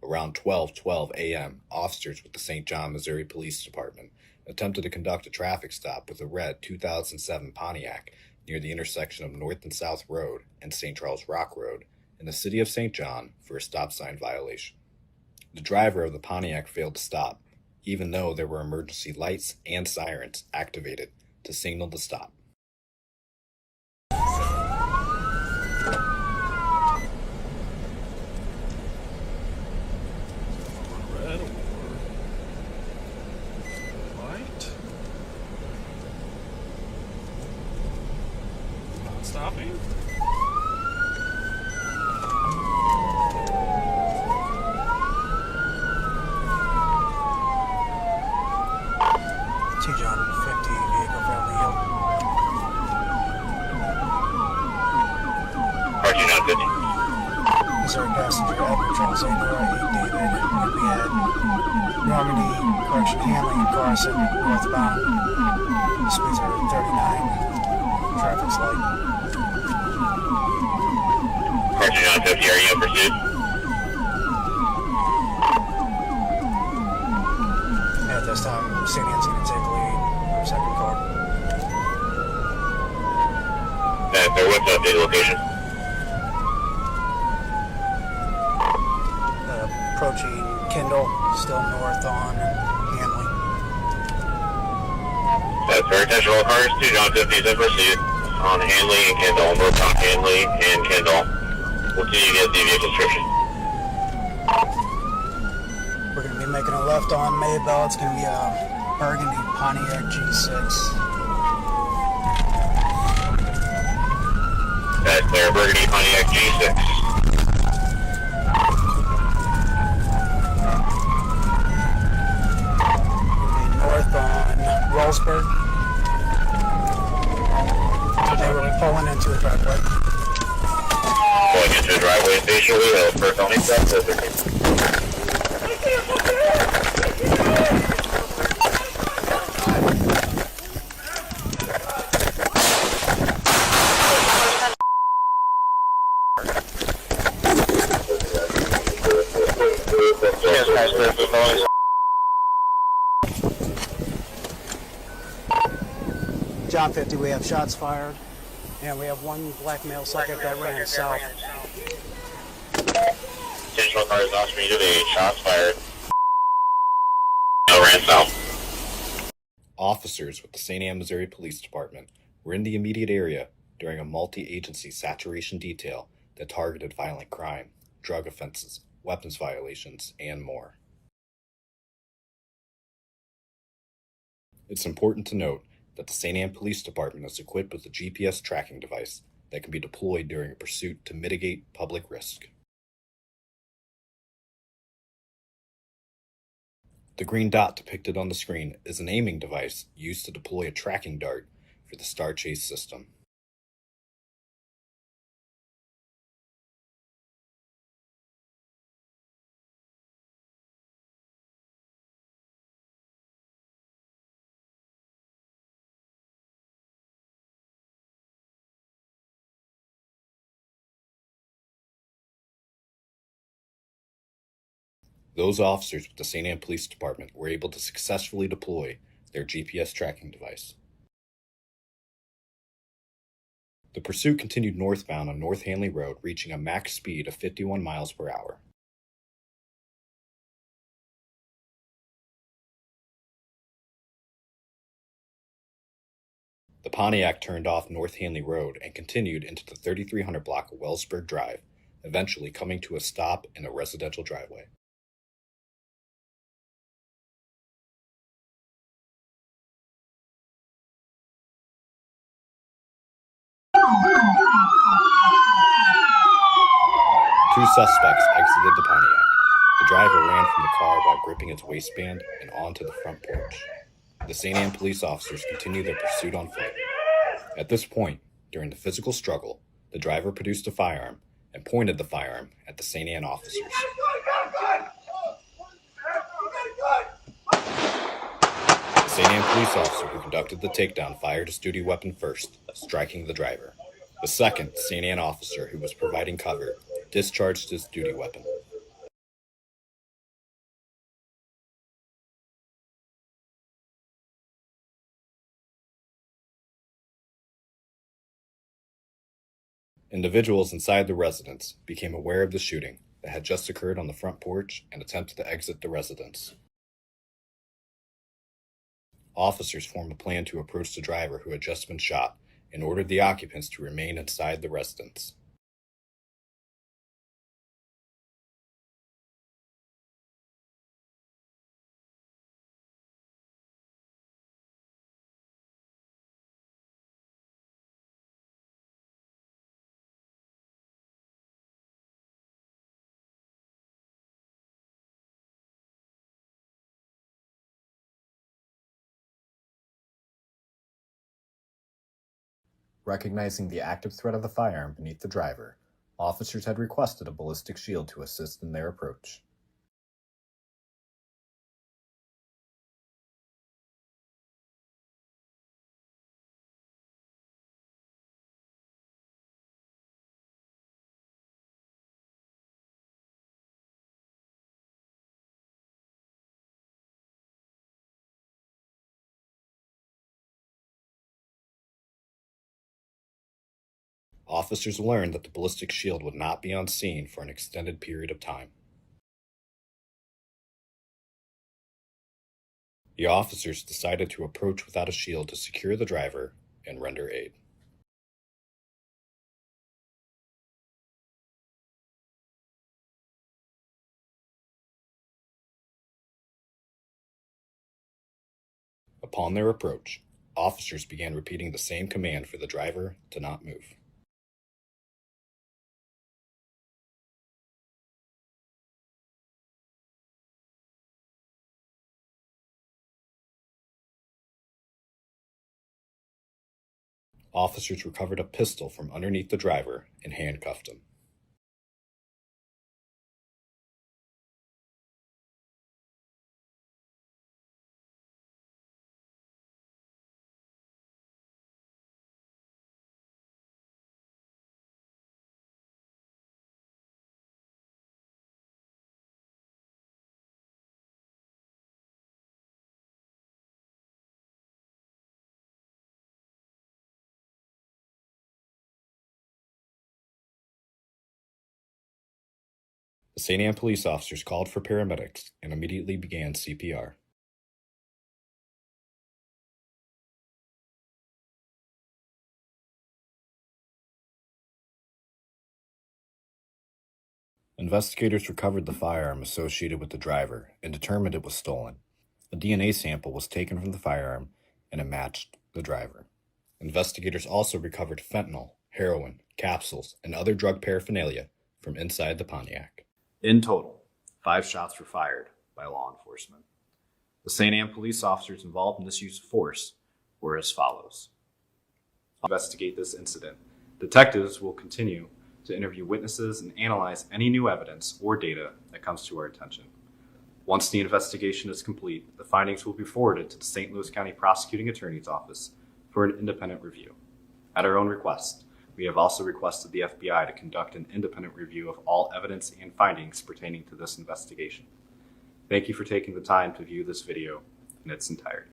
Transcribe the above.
Around 12:12 a.m., officers with the St. John, Missouri Police Department attempted to conduct a traffic stop with a red 2007 Pontiac near the intersection of North and South Road and St. Charles Rock Road in the city of St. John for a stop sign violation. The driver of the Pontiac failed to stop, even though there were emergency lights and sirens activated to signal the stop. Red or white? Not stopping. St. John 50 vehicle friendly hill. Parking on 50. Missouri passenger Edward Charles Andrew 8 David. And we had Normandy, correction handling in Carson, northbound. Speeds are 39. Traffic's light. Parking on 50, are you in pursuit? At this time, St. Anne's going to take the lead. Our second car. There was no updated location. Approaching Kendall, still north on Hanley. That's very attention all cars. 2 John 50 is in pursuit on Hanley and Kendall. North on Hanley and Kendall. We'll continue to get the vehicle description. We're going to be making a left on Maybell. It's going to be a burgundy Pontiac G6. That's their burgundy Pontiac G6. North on Wellsburg. They were pulling into a driveway. Pulling into the driveway stationally. That was first only step. That's okay. Yes, guys, perfect noise. John 50, we have shots fired. And we have one black male subject that ran south. Attention all cars, lost speed of 8. Shots fired. No, ran south. Officers with the St. Anne, Missouri Police Department were in the immediate area during a multi-agency saturation detail that targeted violent crime, drug offenses, weapons violations, and more. It's important to note that the St. Anne Police Department is equipped with a GPS tracking device that can be deployed during a pursuit to mitigate public risk. The green dot depicted on the screen is an aiming device used to deploy a tracking dart for the Star Chase system. Those officers with the St. Anne Police Department were able to successfully deploy their GPS tracking device. The pursuit continued northbound on North Hanley Road, reaching a max speed of 51 miles per hour. The Pontiac turned off North Hanley Road and continued into the 3300 block of Wellsburg Drive, eventually coming to a stop in a residential driveway. Two suspects exited the Pontiac. The driver ran from the car while gripping its waistband and onto the front porch. The St. Anne police officers continued their pursuit on foot. At this point, during the physical struggle, the driver produced a firearm and pointed the firearm at the St. Anne officers. The St. Anne police officer who conducted the takedown fired his duty weapon first, striking the driver. The second St. Anne officer, who was providing cover, discharged his duty weapon. Individuals inside the residence became aware of the shooting that had just occurred on the front porch and attempted to exit the residence. Officers formed a plan to approach the driver who had just been shot and ordered the occupants to remain inside the residence. Recognizing the active threat of the firearm beneath the driver, officers had requested a ballistic shield to assist in their approach. Officers learned that the ballistic shield would not be on scene for an extended period of time. The officers decided to approach without a shield to secure the driver and render aid. Upon their approach, officers began repeating the same command for the driver to not move. Officers recovered a pistol from underneath the driver and handcuffed him. The St. Anne police officers called for paramedics and immediately began CPR. Investigators recovered the firearm associated with the driver and determined it was stolen. A DNA sample was taken from the firearm and it matched the driver. Investigators also recovered fentanyl, heroin, capsules, and other drug paraphernalia from inside the Pontiac. In total, 5 shots were fired by law enforcement. The St. Anne police officers involved in this use of force were as follows. To investigate this incident, detectives will continue to interview witnesses and analyze any new evidence or data that comes to our attention. Once the investigation is complete, the findings will be forwarded to the St. Louis County Prosecuting Attorney's Office for an independent review. At our own request, we have also requested the FBI to conduct an independent review of all evidence and findings pertaining to this investigation. Thank you for taking the time to view this video in its entirety.